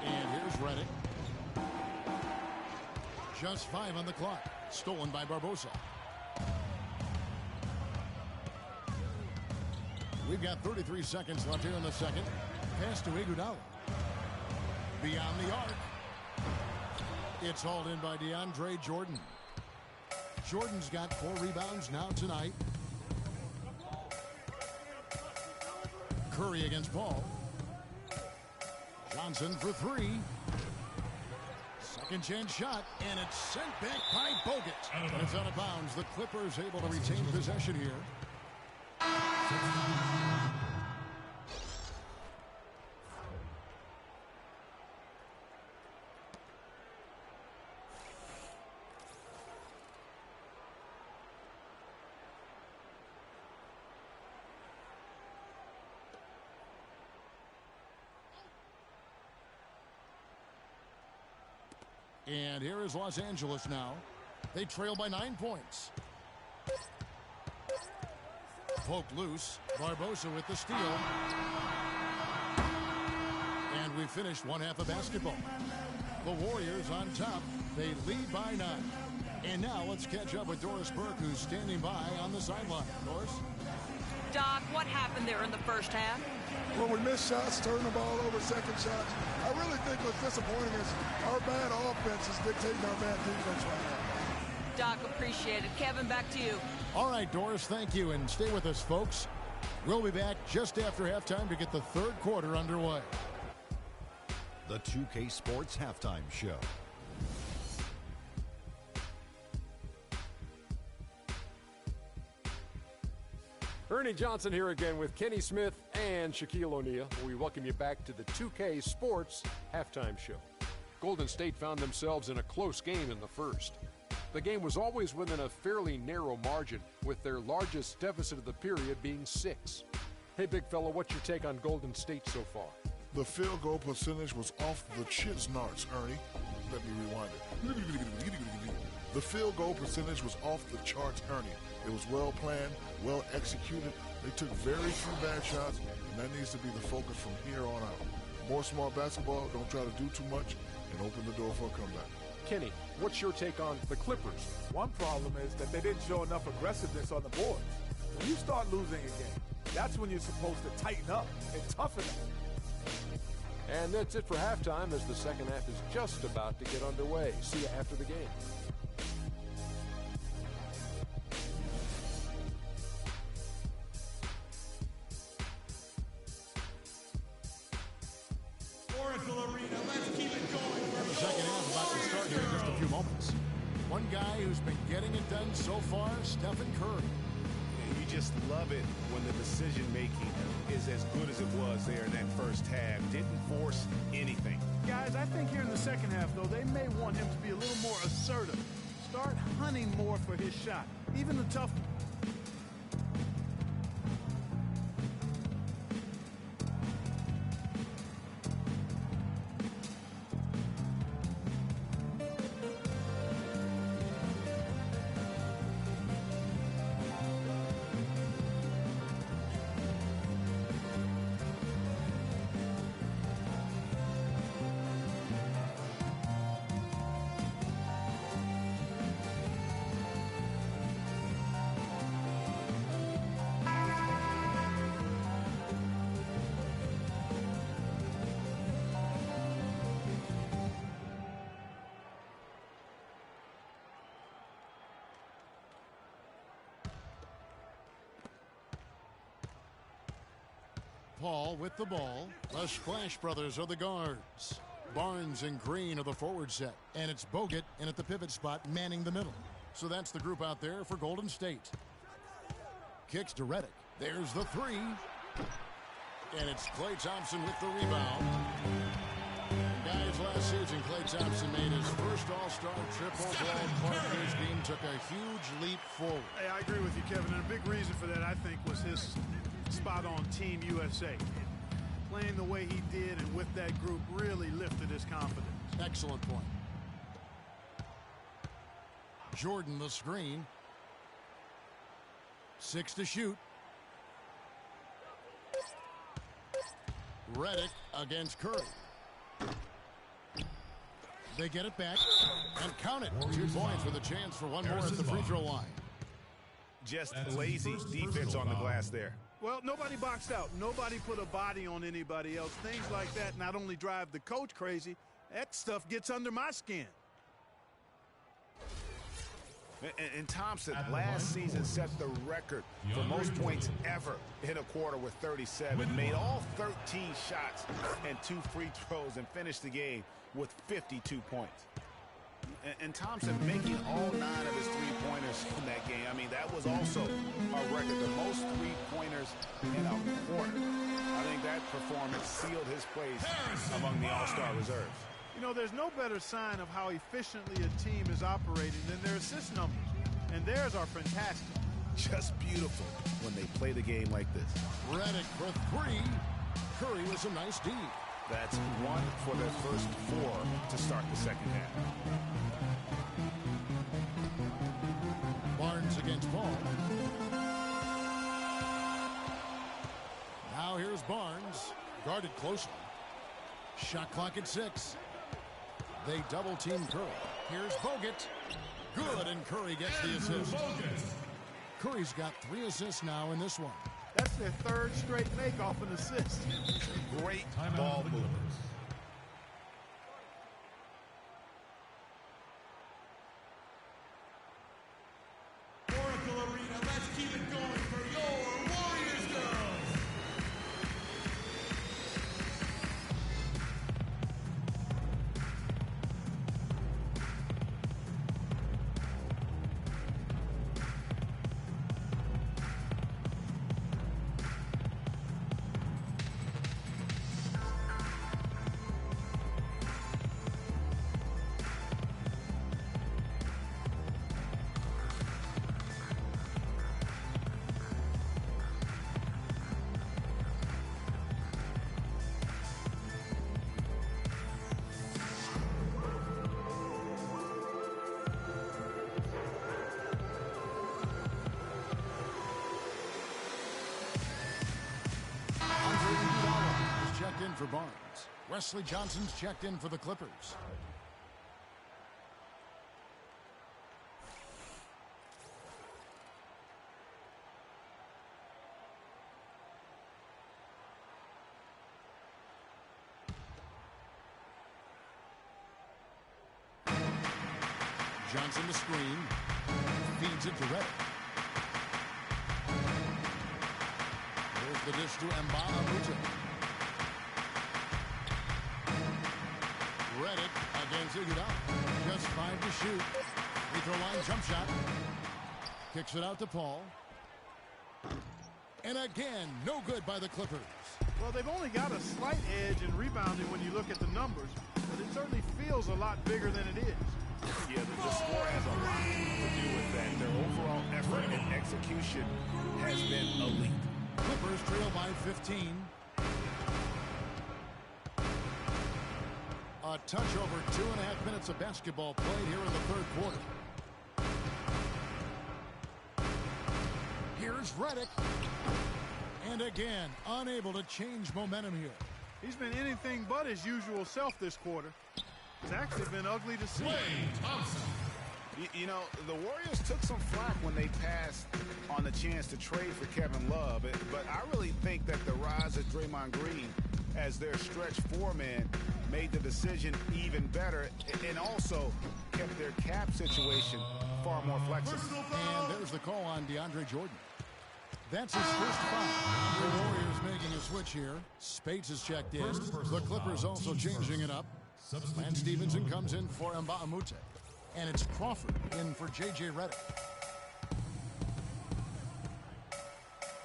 And here's Redick. Just 5 on the clock. Stolen by Barbosa. We've got 33 seconds left here in the second. Pass to Iguodala. Beyond the arc. It's hauled in by DeAndre Jordan. Jordan's got 4 rebounds now tonight. Curry against Paul. Johnson for 3. Second chance shot, and it's sent back by Bogut. And it's out of bounds. The Clippers able to retain possession here. And here is Los Angeles now. They trail by 9 points. Poked loose. Barbosa with the steal. And we finished one half of basketball. The Warriors on top. They lead by 9. And now let's catch up with Doris Burke, who's standing by on the sideline. Doris? Doc, what happened there in the first half? Well, we missed shots, turned the ball over, second shots. I really think what's disappointing is our bad offense is dictating our bad defense right now. Doc, appreciate it. Kevin, back to you. All right, Doris, thank you. And stay with us, folks. We'll be back just after halftime to get the third quarter underway. The 2K Sports Halftime Show. Ernie Johnson here again with Kenny Smith and Shaquille O'Neal. We welcome you back to the 2K Sports Halftime Show. Golden State found themselves in a close game in the first. The game was always within a fairly narrow margin, with their largest deficit of the period being 6. Hey, big fella, what's your take on Golden State so far? The field goal percentage was off the chiz narts, Ernie. Let me rewind it. The field goal percentage was off the charts earning. It was well planned, well executed. They took very few bad shots, and that needs to be the focus from here on out. More smart basketball, don't try to do too much, and open the door for a comeback. Kenny, what's your take on the Clippers? One problem is that they didn't show enough aggressiveness on the boards. When you start losing a game, that's when you're supposed to tighten up and toughen up. And that's it for halftime, as the second half is just about to get underway. See you after the game. Oracle Arena, let's keep it going. The second half about to start here in just a few moments. One guy who's been getting it done so far, Stephen Curry. You just love it when the decision-making is as good as it was there in that first half. Didn't force anything. Guys, I think here in the second half, though, they may want him to be a little more assertive. Start hunting more for his shot, even the tough one. Paul with the ball. The Splash Brothers are the guards. Barnes and Green are the forward set. And it's Bogut in at the pivot spot manning the middle. So that's the group out there for Golden State. Kicks to Redick. There's the three. And it's Klay Thompson with the rebound. Guys, last season, Klay Thompson made his first All-Star trip overall. Part of his team took a huge leap forward. Hey, I agree with you, Kevin. And a big reason for that, I think, was his spot on Team USA. Playing the way he did and with that group really lifted his confidence. Excellent point. Jordan the screen. 6 to shoot. Redick against Curry. They get it back and count it. 2 points with a chance for one more at the free throw line. Just lazy defense on the glass there. Well, nobody boxed out. Nobody put a body on anybody else. Things like that not only drive the coach crazy, that stuff gets under my skin. And Thompson last season set the record for most points ever in a quarter with 37. Made all 13 shots and 2 free throws and finished the game with 52 points. And Thompson making all 9 of his three-pointers in that game. I mean, that was also a record, the most three-pointers in a quarter. I think that performance sealed his place among the All-Star reserves. You know, there's no better sign of how efficiently a team is operating than their assist numbers. And theirs are fantastic. Just beautiful when they play the game like this. Redick for 3. Curry was a nice D. That's 1 for their first 4 to start the second half. Barnes against Paul. Now here's Barnes. Guarded closely. Shot clock at 6. They double team Curry. Here's Bogut. Good, and Curry gets the assist. Curry's got 3 assists now in this one. That's their 3rd straight make off an assist. Great ball movement. Oracle Arena, let's keep it going for your Warriors girls. Wesley Johnson's checked in for the Clippers. Johnson the screen. Feeds it to Redick. There's the dish to Mbah a Moute. Redick against Iguodala. Just 5 to shoot. Free throw line jump shot. Kicks it out to Paul. And again, no good by the Clippers. Well, they've only got a slight edge in rebounding when you look at the numbers, but it certainly feels a lot bigger than it is. Yeah, the score has a lot to do with that. Their overall effort and execution has been elite. Clippers trail by 15. A touch over 2.5 minutes of basketball played here in the third quarter. Here's Redick. And again, unable to change momentum here. He's been anything but his usual self this quarter. It's actually been ugly to see. You know, the Warriors took some flack when they passed on the chance to trade for Kevin Love. But I really think that the rise of Draymond Green as their stretch four-man made the decision even better and also kept their cap situation far more flexible. And there's the call on DeAndre Jordan. That's his first foul. The Warriors making a switch here. Spates is checked in. The Clippers also changing it up. Lance Stevenson comes in for Mbah a Moute. And it's Crawford in for J.J. Redick.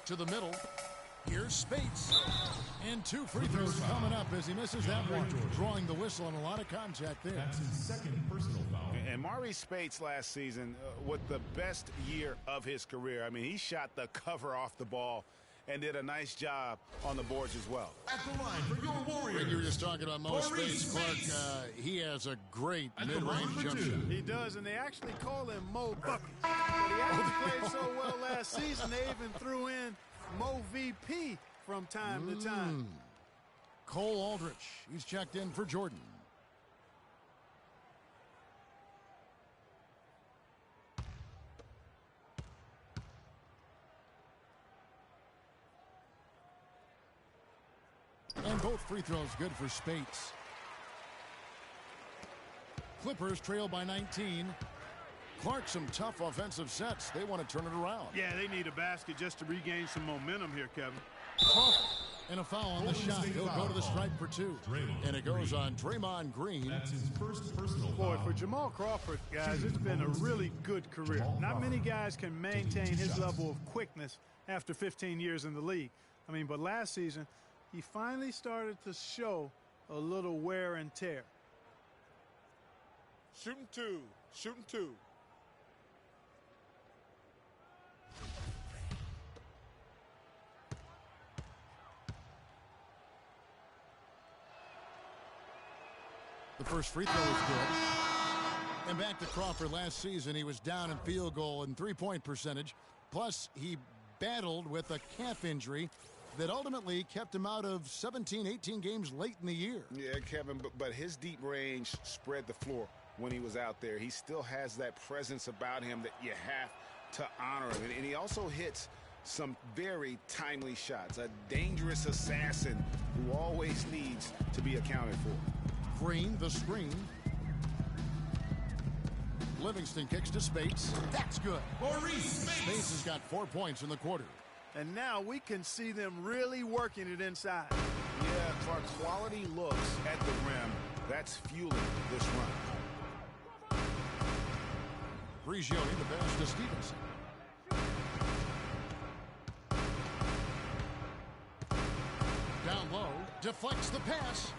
To the middle. Here's Spates. And 2 free throws coming up as he misses that one. Drawing the whistle and a lot of contact there. That's his second personal foul. And Maurice Spates last season with the best year of his career. I mean, he shot the cover off the ball and did a nice job on the boards as well. At the line for your Warriors. You were just talking about Mo Spates, Clark. He has a great mid-range jump shot. He does, and they actually call him Mo Buckets. But he actually played so well last season, they even threw in Mo VP from time to time. Cole Aldrich, he's checked in for Jordan. And both free throws good for Spates. Clippers trail by 19. Clark, some tough offensive sets. They want to turn it around. Yeah, they need a basket just to regain some momentum here, Kevin. And a foul on the shot. He'll go to the stripe for 2. And it goes on Draymond Green. That's his first personal foul. Boy, for Jamal Crawford, guys, it's been a really good career. Not many guys can maintain his level of quickness after 15 years in the league. I mean, but last season, he finally started to show a little wear and tear. Shooting 2. Shooting 2. The first free throw is good. And back to Crawford last season, he was down in field goal and three-point percentage. Plus, he battled with a calf injury that ultimately kept him out of 17, 18 games late in the year. Yeah, Kevin, but his deep range spread the floor when he was out there. He still has that presence about him that you have to honor him. And he also hits some very timely shots. A dangerous assassin who always needs to be accounted for. Green, the screen. Livingston kicks to Spates. That's good. Spates has got 4 points in the quarter. And now we can see them really working it inside. Yeah, Clark, quality looks at the rim. That's fueling this run. Prigioni the pass to Stevenson. Down low, deflects the pass.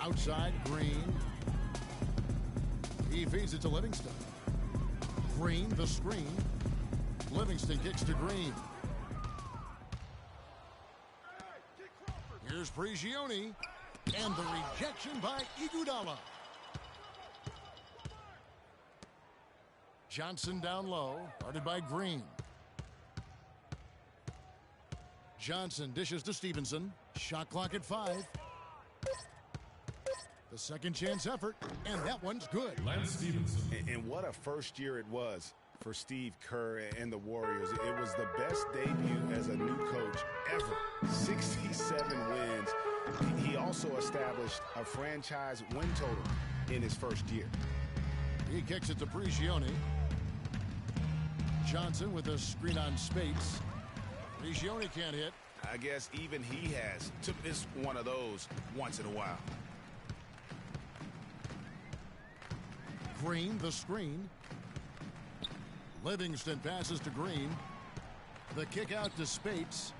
Outside, Green. He feeds it to Livingston. Green, the screen. Livingston kicks to Green. Here's Prigioni. And the rejection by Iguodala. Johnson down low, guarded by Green. Johnson dishes to Stevenson. Shot clock at 5. The second chance effort, and that one's good. Lance Stevenson. And what a first year it was for Steve Kerr and the Warriors. It was the best debut as a new coach ever. 67 wins. He also established a franchise win total in his first year. He kicks it to Prigioni. Johnson with a screen on Spates. Prigioni can't hit. I guess even he has to miss one of those once in a while. Green, the screen. Livingston passes to Green. The kick out to Spates.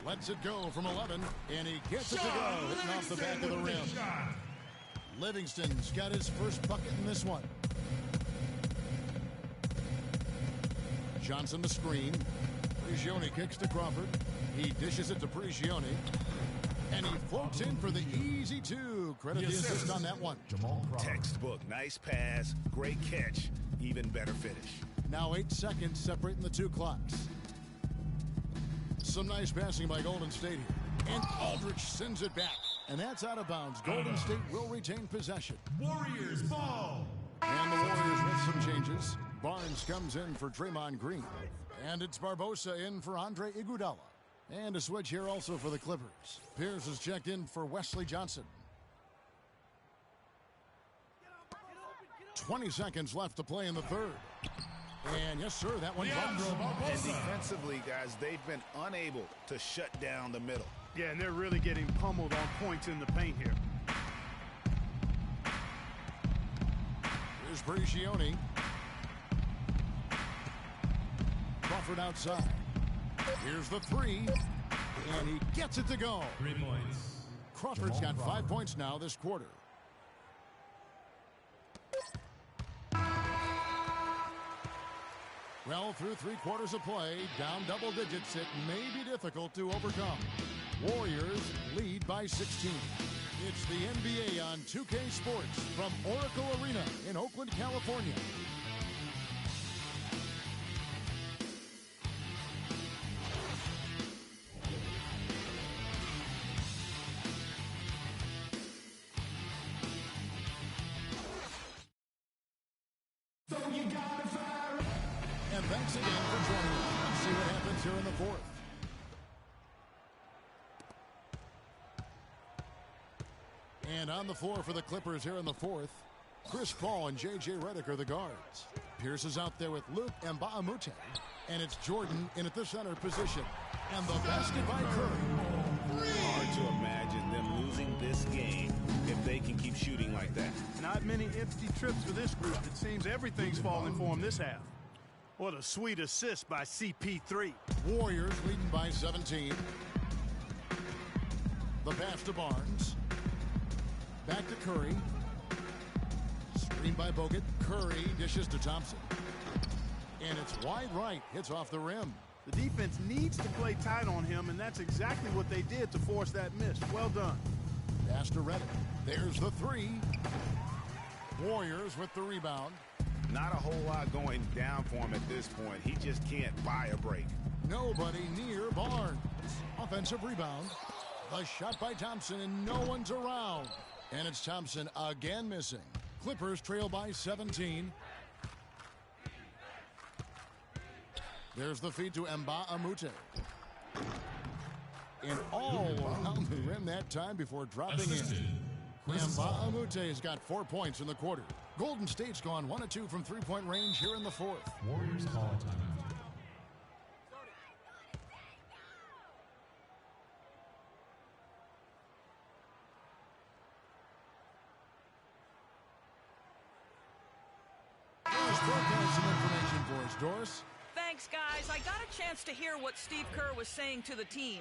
Lets it go from 11, and he gets it to go, hitting off the back of the rim. Livingston's got his first bucket in this one. Johnson the screen. Prigioni kicks to Crawford. He dishes it to Prigioni. And he floats in for the easy two. Credit the assist on that one. Textbook. Nice pass. Great catch. Even better finish. Now 8 seconds separating the two clocks. Some nice passing by Golden State here. And Aldridge sends it back. And that's out of bounds. Golden State will retain possession. Warriors ball. And the Warriors with some changes. Barnes comes in for Draymond Green. And it's Barbosa in for Andre Iguodala. And a switch here also for the Clippers. Pierce is checked in for Wesley Johnson. 20 seconds left to play in the third. And yes, sir, that one comes. And defensively, guys, they've been unable to shut down the middle. Yeah, and they're really getting pummeled on points in the paint here. Here's Prigioni. Crawford outside. Here's the three. And he gets it to go. 3 points. Crawford's got 5 points now this quarter. Well, through 3 quarters of play, down double digits, it may be difficult to overcome. Warriors lead by 16. It's the NBA on 2K Sports from Oracle Arena in Oakland, California. And thanks again for joining us. Let's see what happens here in the fourth. And on the floor for the Clippers here in the fourth, Chris Paul and J.J. Redick are the guards. Pierce is out there with Luke Mbah-a-Moute. And it's Jordan in at the center position. And the basket by Curry. Hard to imagine them losing this game if they can keep shooting like that. Not many empty trips for this group. It seems everything's falling for them this half. What a sweet assist by CP3. Warriors leading by 17. The pass to Barnes. Back to Curry. Screen by Bogut. Curry dishes to Thompson. And it's wide right. Hits off the rim. The defense needs to play tight on him, and that's exactly what they did to force that miss. Well done. Pass to Redick. There's the three. Warriors with the rebound. Not a whole lot going down for him at this point. He just can't buy a break. Nobody near Barnes. Offensive rebound. The shot by Thompson, and no one's around. And it's Thompson again missing. Clippers trail by 17. There's the feed to Mbah-a-Moute. And all around the rim that time before dropping in. Mbah-a-Moute has got 4 points in the quarter. Golden State's gone 1 of 2 from three-point range here in the fourth. Warriors call a timeout. Some information for us, Doris. Thanks, guys. I got a chance to hear what Steve Kerr was saying to the team.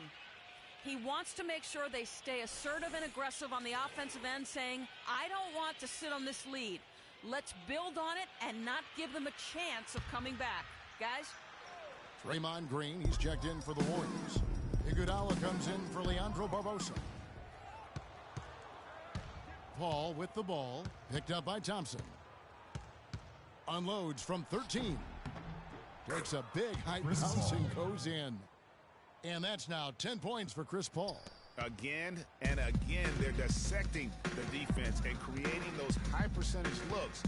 He wants to make sure they stay assertive and aggressive on the offensive end, saying, I don't want to sit on this lead. Let's build on it and not give them a chance of coming back. Guys? Draymond Green, he's checked in for the Warriors. Iguodala comes in for Leandro Barbosa. Paul with the ball, picked up by Thompson. Unloads from 13. Takes a big high bounce and goes in. And that's now 10 points for Chris Paul. Again and again, they're dissecting the defense and creating those high percentage looks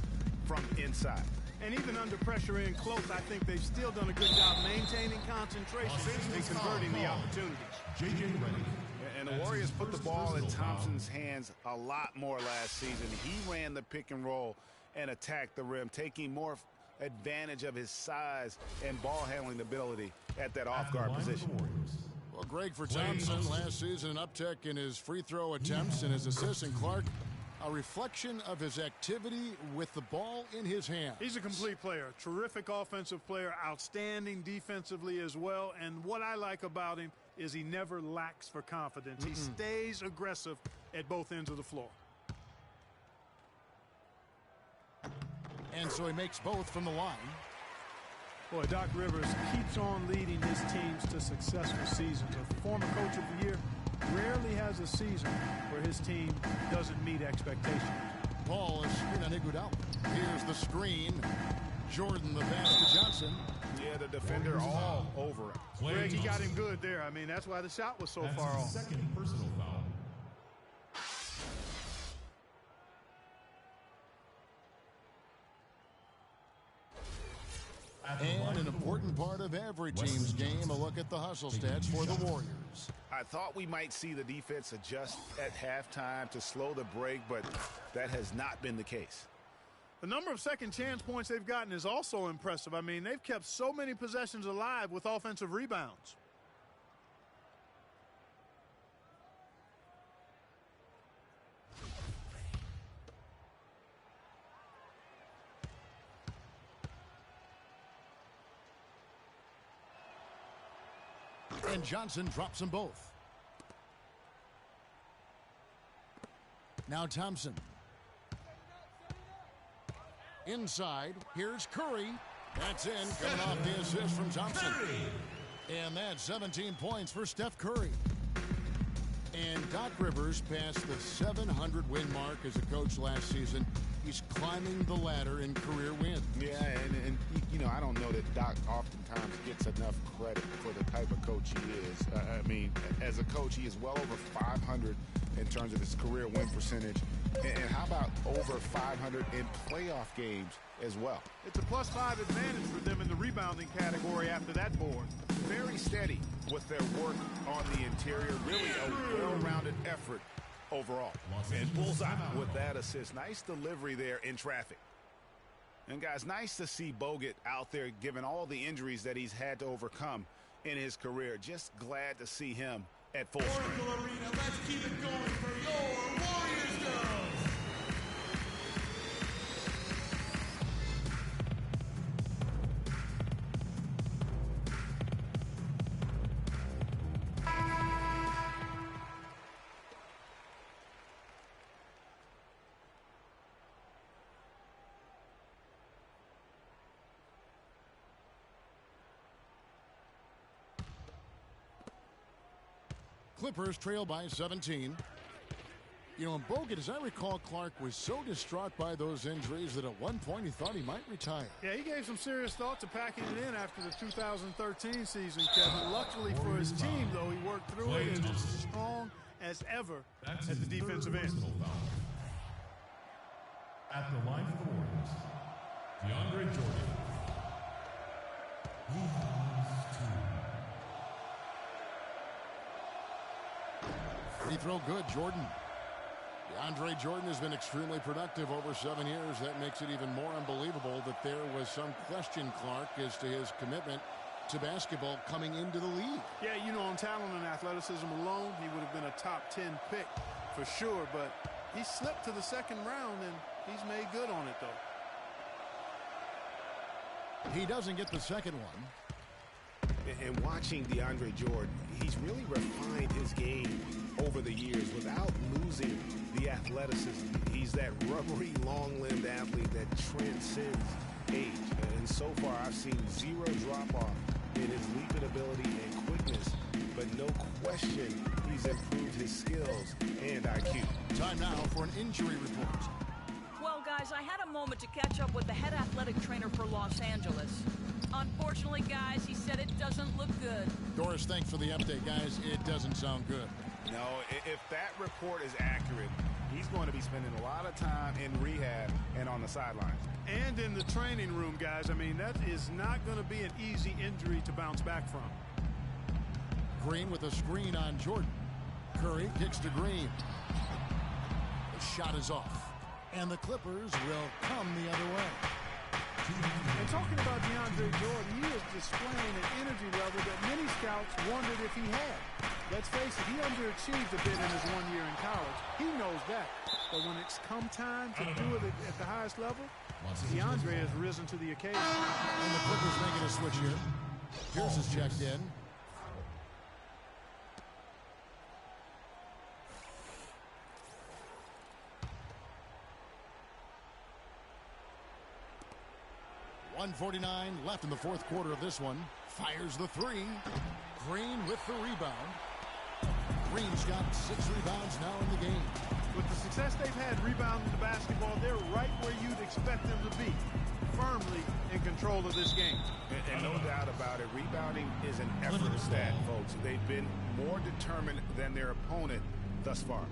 from inside. And even under pressure in close, I think they've still done a good job maintaining concentration and converting the opportunities. J.J. Redick. And the Warriors put the ball in Thompson's hands a lot more last season. He ran the pick and roll and attacked the rim, taking more advantage of his size and ball handling ability at that off-guard position. Well, Greg, for Thompson, last season an uptick in his free throw attempts and his assists, and Clark, a reflection of his activity with the ball in his hand. He's a complete player, terrific offensive player, outstanding defensively as well. And what I like about him is he never lacks for confidence. He stays aggressive at both ends of the floor. And so he makes both from the line. Boy, Doc Rivers keeps on leading his teams to successful seasons. A former coach of the year rarely has a season where his team doesn't meet expectations. Paul is screen on Iguodala. Here's the screen. Jordan, the pass to Johnson. Yeah, the defender all over it. Greg, he got him good there. I mean, that's why the shot was so far off. Second personal foul. And an important part of every team's game, a look at the hustle stats for the Warriors. I thought we might see the defense adjust at halftime to slow the break, but that has not been the case. The number of second chance points they've gotten is also impressive. I mean, they've kept so many possessions alive with offensive rebounds. And Johnson drops them both. Now Thompson. Inside, here's Curry. That's in, coming off the assist from Thompson. And that's 17 points for Steph Curry. And Doc Rivers passed the 700 win mark as a coach last season. He's climbing the ladder in career wins. Yeah, and you know, I don't know that Doc oftentimes gets enough credit for the type of coach he is. I mean, as a coach, he is well over 500 in terms of his career win percentage. And how about over 500 in playoff games as well? It's a +5 advantage for them in the rebounding category after that board. Very steady with their work on the interior. Really a well-rounded effort overall. And bullseye with that assist. Nice delivery there in traffic. And guys, nice to see Bogut out there given all the injuries that he's had to overcome in his career. Just glad to see him at full strength. Oracle Arena, let's keep it going for your Warriors girls. Clippers trail by 17. You know, and Bogut, as I recall, Clark was so distraught by those injuries that at one point he thought he might retire. Yeah, he gave some serious thought to packing it in after the 2013 season, Kevin. Luckily for his team, though, he worked through it and is as strong as ever at the defensive end. At the line for the Warriors, DeAndre Jordan. Free throw good, Jordan. DeAndre Jordan has been extremely productive over 7 years. That makes it even more unbelievable that there was some question, Clark, as to his commitment to basketball coming into the league. Yeah, you know, on talent and athleticism alone, he would have been a top 10 pick for sure, but he slipped to the second round, and he's made good on it, though. He doesn't get the second one. And watching DeAndre Jordan, he's really refined his game over the years without losing the athleticism. He's that rubbery, long-limbed athlete that transcends age. And so far, I've seen zero drop-off in his leaping ability and quickness. But no question, he's improved his skills and IQ. Time now for an injury report. Well, guys, I had a moment to catch up with the head athletic trainer for Los Angeles. Unfortunately, guys, he said it doesn't look good. Doris, thanks for the update, guys. It doesn't sound good. No, if that report is accurate, he's going to be spending a lot of time in rehab and on the sidelines. And in the training room, guys. I mean, that is not going to be an easy injury to bounce back from. Green with a screen on Jordan. Curry kicks to Green. The shot is off. And the Clippers will come the other way. And talking about DeAndre Jordan, he is displaying an energy level that many scouts wondered if he had. Let's face it, he underachieved a bit in his 1 year in college. He knows that. But when it's come time to do it at the highest level, DeAndre has risen to the occasion. And the Clippers making a switch here. Pierce is checked in. .149 left in the fourth quarter of this one. Fires the three. Green with the rebound. Green's got 6 rebounds now in the game. With the success they've had rebounding the basketball, they're right where you'd expect them to be. Firmly in control of this game. And no doubt about it, rebounding is an effort stat, folks. They've been more determined than their opponent thus far.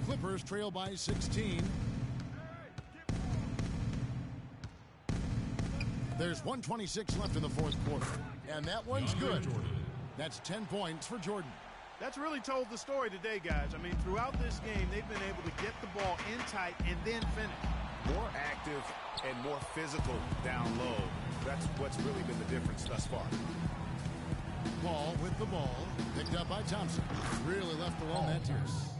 Clippers trail by 16. There's 1:26 left in the fourth quarter. And that one's good. That's 10 points for Jordan. That's really told the story today, guys. I mean, throughout this game, they've been able to get the ball in tight and then finish. More active and more physical down low. That's what's really been the difference thus far. Paul with the ball. Picked up by Thompson. Really left alone that Pierce.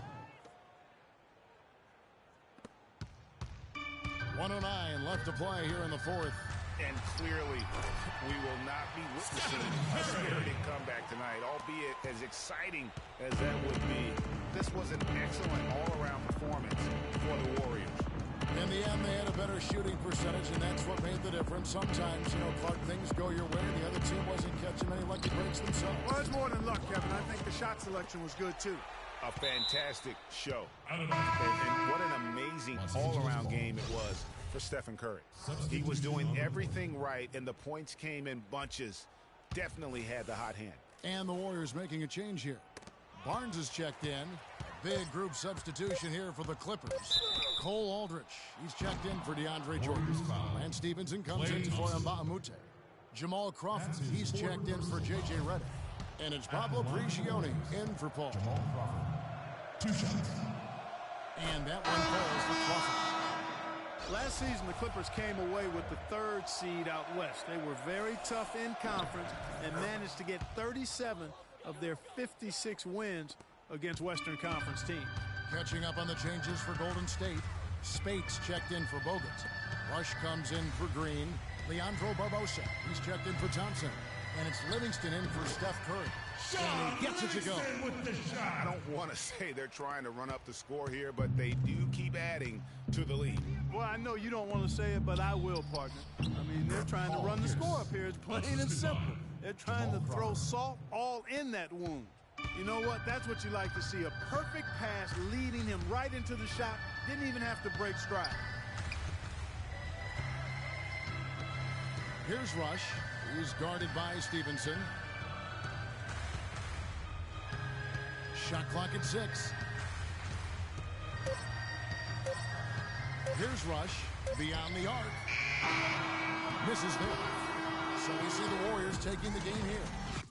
1:09 left to play here in the fourth. And clearly, we will not be witnessing a spirited comeback tonight, albeit as exciting as that would be. This was an excellent all-around performance for the Warriors. In the end, they had a better shooting percentage, and that's what made the difference. Sometimes, Clark, things go your way, and the other team wasn't catching many lucky breaks themselves. Well, it's more than luck, Kevin. I think the shot selection was good, too. A fantastic show. And what an amazing all-around game it was for Stephen Curry. He was doing everything right, and the points came in bunches. Definitely had the hot hand. And the Warriors making a change here. Barnes is checked in. Big group substitution here for the Clippers. Cole Aldrich, he's checked in for DeAndre Jordan. And Stevenson comes in for Mbamute. Jamal Crawford, he's checked in for J.J. Redick. And it's Pablo Prigioni in for Paul. Jamal Crawford. 2 shots. And that one falls for Crawford. Last season, the Clippers came away with the 3rd seed out west. They were very tough in conference and managed to get 37 of their 56 wins against Western Conference teams. Catching up on the changes for Golden State. Spates checked in for Bogut. Rush comes in for Green. Leandro Barbosa, he's checked in for Thompson. And it's Livingston in for Steph Curry. And he gets it to go. I don't want to say they're trying to run up the score here, but they do keep adding to the lead. Well, I know you don't want to say it, but I will, partner. I mean, they're trying to run the score up here. It's plain and simple. They're trying to throw salt all in that wound. You know what? That's what you like to see. A perfect pass leading him right into the shot. Didn't even have to break stride. Here's Rush. He's guarded by Stevenson. Shot clock at 6. Here's Rush. Beyond the arc. Misses there. So we see the Warriors taking the game here.